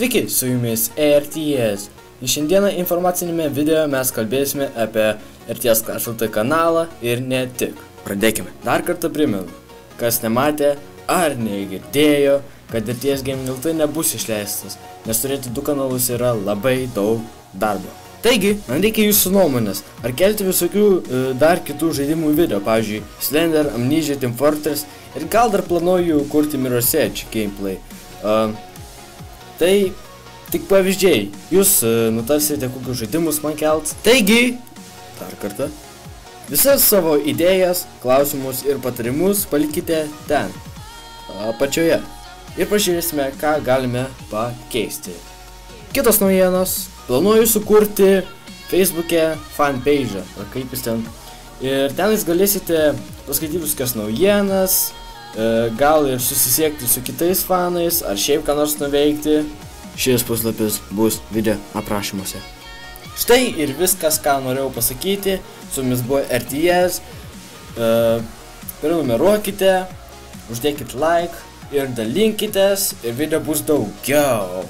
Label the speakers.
Speaker 1: Sveiki, su jumis RTS. Šiandieną informacinėme video mes kalbėsime apie RTS Clash.lt kanalą ir ne tik. Pradėkime. Dar kartą primenu, kas nematė ar negirdėjo, kad RTS Gaming.lt nebus išleistas, nes turėti du kanalus yra labai daug darbo. Taigi, man reikia jūsų nuomonės, ar kelti visokių dar kitų žaidimų video, pavyzdžiui, Slender, Amnesia, Team Fortress ir gal dar planuoju kurti Mirror's Edge gameplay. Tai tik pavyzdžiai, jūs nutarsite kokius žaidimus man kelt. Taigi, dar kartą, visas savo idėjas, klausimus ir patarimus palikite ten, apačioje. Ir pažiūrėsime, ką galime pakeisti. Kitos naujienos, planuoju sukurti Facebook'e fanpage, ar kaip jūs ten. Ir ten jūs galėsite paskaityti viskas naujienas, gal ir susisiekti su kitais fanais, ar šiaip ką nors nuveikti. Šis puslapis bus video aprašymuose. Štai ir viskas, ką norėjau pasakyti. Su jumis buvo RTS. Prenumeruokite, uždėkit like ir dalinkitės ir video bus daugiau.